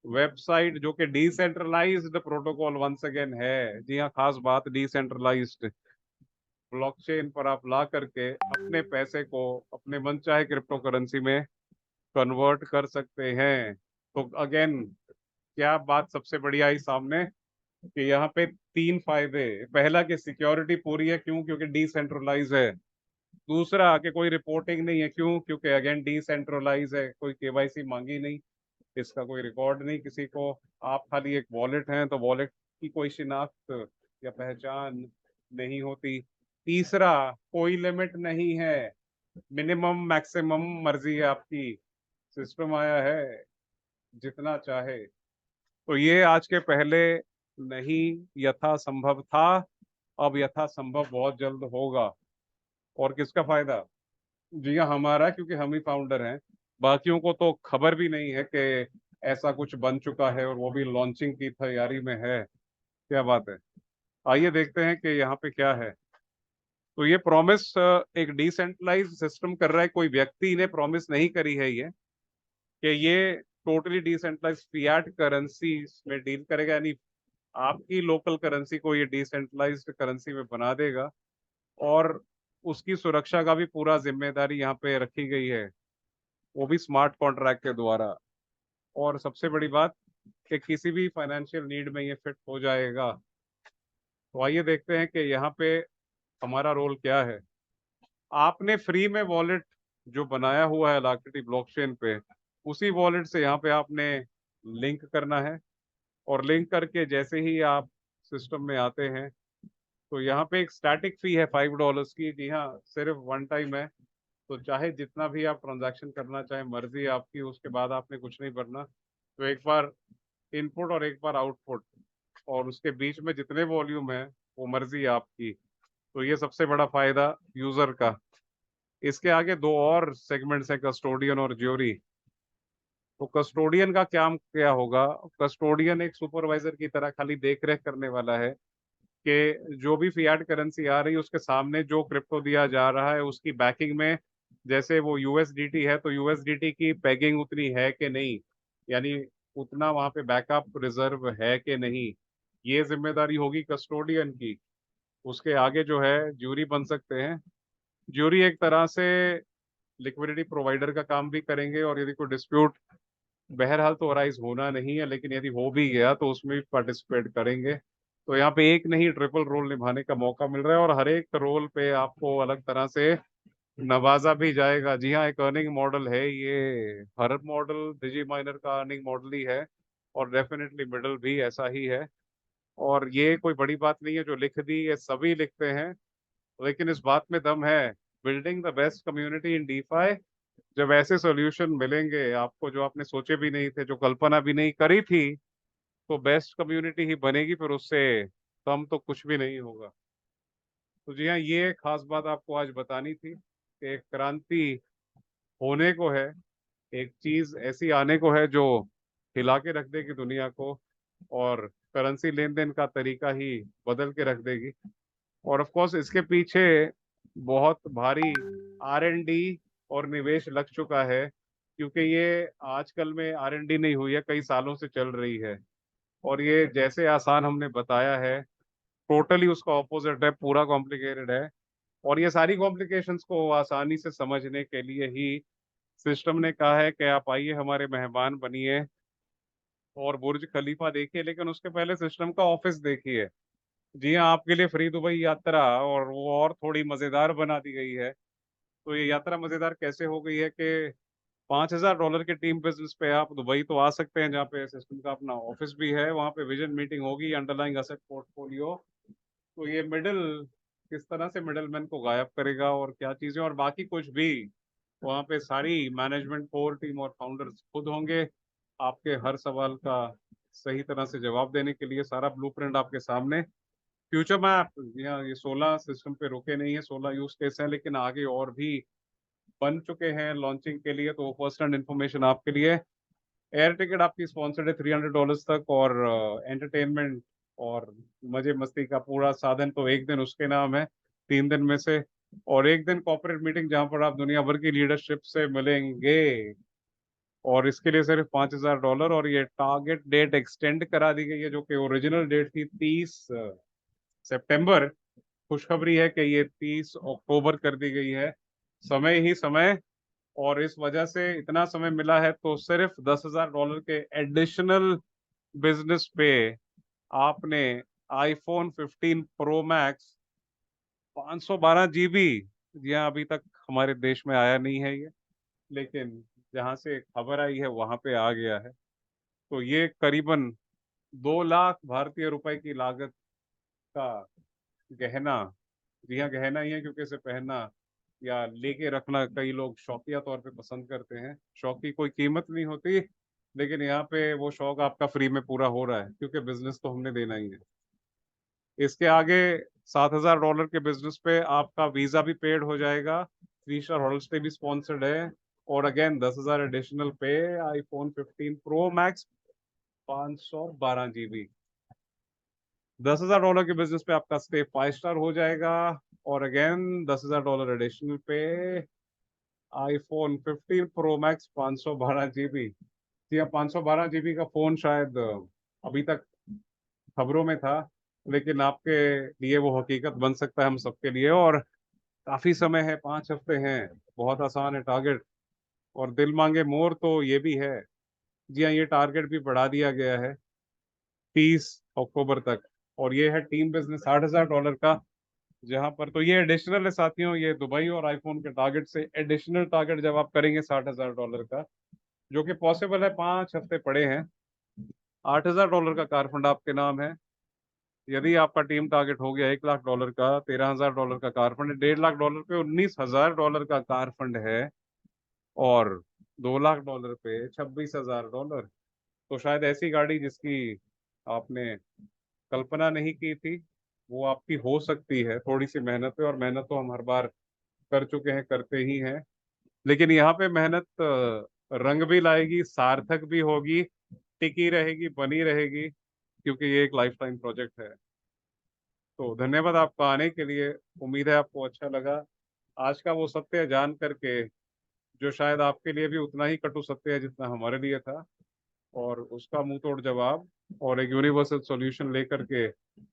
वेबसाइट जो कि डिसेंट्रलाइज्ड प्रोटोकॉल वंस अगेन है, जी हाँ, खास बात, डिसेंट्रलाइज्ड ब्लॉकचेन पर आप ला करके अपने पैसे को अपने मनचाहे क्रिप्टो करेंसी में कन्वर्ट कर सकते हैं। तो अगेन क्या बात सबसे बढ़िया आई सामने, कि यहाँ पे तीन फायदे। पहला कि सिक्योरिटी पूरी है, क्यों? क्योंकि डिसेंट्रलाइज है। दूसरा कि कोई रिपोर्टिंग नहीं है, क्यों? क्योंकि अगेन डिसेंट्रलाइज है, कोई केवाईसी मांगी नहीं, इसका कोई रिकॉर्ड नहीं किसी को। आप खाली एक वॉलेट हैं, तो वॉलेट की कोई शिनाख्त या पहचान नहीं होती। तीसरा, कोई लिमिट नहीं है, मिनिमम मैक्सिमम मर्जी है आपकी। सिस्टम आया है जितना चाहे। तो ये आज के पहले नहीं यथा संभव था, अब यथा संभव बहुत जल्द होगा। और किसका फायदा? जी हाँ, हमारा, क्योंकि हम ही फाउंडर हैं। बाकियों को तो खबर भी नहीं है कि ऐसा कुछ बन चुका है, और वो भी लॉन्चिंग की तैयारी में है। क्या बात है। आइए देखते हैं कि यहाँ पे क्या है। तो ये प्रॉमिस एक डिसेंट्रलाइज सिस्टम कर रहा है, कोई व्यक्ति ने प्रॉमिस नहीं करी है ये, कि ये टोटली डिसेंट्रलाइज फियाट करेंसी में डील करेगा, यानी आपकी लोकल करेंसी को ये डिसेंट्रलाइज्ड करेंसी में बना देगा, और उसकी सुरक्षा का भी पूरा जिम्मेदारी यहाँ पे रखी गई है, वो भी स्मार्ट कॉन्ट्रैक्ट के द्वारा। और सबसे बड़ी बात कि किसी भी फाइनेंशियल नीड में ये फिट हो जाएगा। तो आइए देखते हैं कि यहाँ पे हमारा रोल क्या है। आपने फ्री में वॉलेट जो बनाया हुआ है अलाक्रिटी ब्लॉकचेन पे, उसी वॉलेट से यहाँ पे आपने लिंक करना है, और लिंक करके जैसे ही आप सिस्टम में आते हैं, तो यहाँ पे एक स्टैटिक फी है $5 की। जी हाँ, सिर्फ वन टाइम है। तो चाहे जितना भी आप ट्रांजैक्शन करना चाहे, मर्जी आपकी, उसके बाद आपने कुछ नहीं करना। तो एक बार इनपुट और एक बार आउटपुट, और उसके बीच में जितने वॉल्यूम है वो मर्जी आपकी। तो ये सबसे बड़ा फायदा यूजर का। इसके आगे दो और सेगमेंट्स हैं, कस्टोडियन और ज्यूरी। तो कस्टोडियन का क्या क्या होगा? कस्टोडियन एक सुपरवाइजर की तरह खाली देख रेख करने वाला है, कि जो भी फियाट करेंसी आ रही है उसके सामने जो क्रिप्टो दिया जा रहा है, उसकी बैकिंग में, जैसे वो यूएसडीटी है तो यूएसडीटी की पैगिंग उतनी है कि नहीं, यानी उतना वहां पे बैकअप रिजर्व है कि नहीं, ये जिम्मेदारी होगी कस्टोडियन की। उसके आगे जो है ज्यूरी बन सकते हैं। ज्यूरी एक तरह से लिक्विडिटी प्रोवाइडर का काम भी करेंगे, और यदि कोई डिस्प्यूट बहरहाल तो राइज होना नहीं है, लेकिन यदि हो भी गया तो उसमें भी पार्टिसिपेट करेंगे। तो यहाँ पे एक नहीं ट्रिपल रोल निभाने का मौका मिल रहा है, और हर एक रोल पे आपको अलग तरह से नवाजा भी जाएगा। जी हाँ, एक अर्निंग मॉडल है ये। हर मॉडल डिजी माइनर का अर्निंग मॉडल ही है, और डेफिनेटली मिडल भी ऐसा ही है। और ये कोई बड़ी बात नहीं है जो लिख दी, ये सभी लिखते हैं, लेकिन इस बात में दम है। Building the best community in DeFi. जब ऐसे सॉल्यूशन मिलेंगे आपको जो आपने सोचे भी नहीं थे, जो कल्पना भी नहीं करी थी, तो बेस्ट कम्युनिटी ही बनेगी, फिर उससे कम तो कुछ भी नहीं होगा। तो जी हाँ, ये खास बात आपको आज बतानी थी कि एक क्रांति होने को है, एक चीज ऐसी आने को है जो हिला के रख देगी दुनिया को, और करेंसी लेन देन का तरीका ही बदल के रख देगी। और ऑफ कोर्स इसके पीछे बहुत भारी R&D और निवेश लग चुका है, क्योंकि ये आजकल में R&D नहीं हुई है, कई सालों से चल रही है। और ये जैसे आसान हमने बताया है, टोटली उसका ऑपोजिट है, पूरा कॉम्प्लिकेटेड है। और ये सारी कॉम्प्लिकेशंस को आसानी से समझने के लिए ही सिस्टम ने कहा है कि आप आइए, हमारे मेहमान बनिए और बुर्ज खलीफा देखिए, लेकिन उसके पहले सिस्टम का ऑफिस देखिए। जी हाँ, आपके लिए फ्री दुबई यात्रा, और वो और थोड़ी मजेदार बना दी गई है। तो ये यात्रा मजेदार कैसे हो गई है कि $5,000 के टीम बिजनेस पे आप दुबई तो आ सकते हैं, जहाँ पे सिस्टम का अपना ऑफिस भी है, वहाँ पे विजन मीटिंग होगी, अंडरलाइंग असेट पोर्टफोलियो। तो ये मिडिल किस तरह से मिडिल मैन को गायब करेगा और क्या चीजें और बाकी कुछ भी, वहाँ पे सारी मैनेजमेंट कोर टीम और फाउंडर्स खुद होंगे आपके हर सवाल का सही तरह से जवाब देने के लिए। सारा ब्लूप्रिंट आपके सामने। फ्यूचर मैप, यहाँ ये 16 सिस्टम पे रुके नहीं है, 16 यूज केस हैं, लेकिन आगे और भी बन चुके हैं लॉन्चिंग के लिए। तो फर्स्ट हैंड इन्फॉर्मेशन आपके लिए। एयर टिकट आपकी स्पॉन्सर्ड है $300 तक, और एंटरटेनमेंट और मजे मस्ती का पूरा साधन तो एक दिन उसके नाम है, 3 दिन में से। और एक दिन कॉर्पोरेट मीटिंग जहां पर आप दुनिया भर की लीडरशिप से मिलेंगे, और इसके लिए सिर्फ $5,000। और ये टारगेट डेट एक्सटेंड करा दी गई है, जो कि ओरिजिनल डेट थी 30 सितंबर। खुशखबरी है कि ये 30 अक्टूबर कर दी गई है। समय ही समय। और इस वजह से इतना समय मिला है, तो सिर्फ $10,000 के एडिशनल बिजनेस पे आपने आईफोन 15 प्रो मैक्स 512 GB, जी हाँ, अभी तक हमारे देश में आया नहीं है ये, लेकिन जहां से खबर आई है वहां पे आ गया है। तो ये करीबन 2 लाख भारतीय रुपए की लागत का गहना। जी हाँ, गहना ही है, क्योंकि इसे पहनना या लेके रखना कई लोग शौकिया तौर पे पसंद करते हैं। शौक की कोई कीमत नहीं होती, लेकिन यहाँ पे वो शौक आपका फ्री में पूरा हो रहा है, क्योंकि बिजनेस तो हमने देना ही है। इसके आगे $7,000 के बिजनेस पे आपका वीजा भी पेड हो जाएगा, 3 स्टार होटल स्टे भी स्पॉन्सर्ड है। और अगेन 10,000 एडिशनल पे आईफोन 15 प्रो मैक्स 512 GB। $10,000 के बिजनेस पे आपका स्टे 5 स्टार हो जाएगा। और अगेन $10,000 एडिशनल पे आईफोन 15 प्रो मैक्स 512 GB। जी हाँ, 512 GB का फोन शायद अभी तक खबरों में था, लेकिन आपके लिए वो हकीकत बन सकता है, हम सबके लिए। और काफी समय है, 5 हफ्ते हैं, बहुत आसान है टारगेट। और दिल मांगे मोर तो ये भी है। जी हाँ, ये टारगेट भी बढ़ा दिया गया है 30 अक्टूबर तक। और ये है टीम बिजनेस $60,000 का, जहां पर तो ये एडिशनल है साथियों, ये दुबई और आईफोन के टारगेट से एडिशनल टारगेट जब आप करेंगे $60,000 का, जो कि पॉसिबल है, 5 हफ्ते पड़े हैं। $8,000 का कार फंड आपके नाम है। यदि आपका टीम टारगेट हो गया $1 लाख का, $13,000 का कार फंड है। $1.5 लाख पे $19,000 का कार फंड है। और $2 लाख पे $26,000। तो शायद ऐसी गाड़ी जिसकी आपने कल्पना नहीं की थी, वो आपकी हो सकती है, थोड़ी सी मेहनत है। और मेहनत तो हम हर बार कर चुके हैं, करते ही हैं, लेकिन यहाँ पे मेहनत रंग भी लाएगी, सार्थक भी होगी, टिकी रहेगी, बनी रहेगी, क्योंकि ये एक लाइफ टाइम प्रोजेक्ट है। तो धन्यवाद आपका आने के लिए। उम्मीद है आपको अच्छा लगा। आज का वो सत्य जान करके, जो शायद आपके लिए भी उतना ही कटु सत्य है जितना हमारे लिए था, और उसका मुंह तोड़ जवाब और एक यूनिवर्सल सॉल्यूशन लेकर के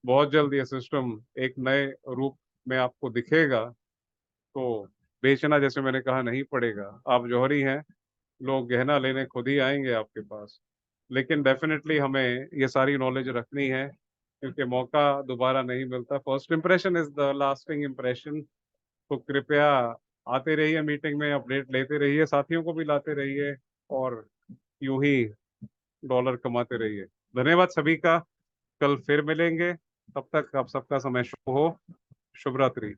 बहुत जल्द ये सिस्टम एक नए रूप में आपको दिखेगा। तो बेचना, जैसे मैंने कहा, नहीं पड़ेगा। आप जौहरी हैं, लोग गहना लेने खुद ही आएंगे आपके पास। लेकिन डेफिनेटली हमें ये सारी नॉलेज रखनी है, क्योंकि मौका दोबारा नहीं मिलता। First impression is the lasting impression. तो कृपया आते रहिए मीटिंग में, अपडेट लेते रहिए, साथियों को भी लाते रहिए, और यूं ही डॉलर कमाते रहिए। धन्यवाद सभी का। कल फिर मिलेंगे। तब तक आप सबका समय शुभ हो। शुभ रात्रि।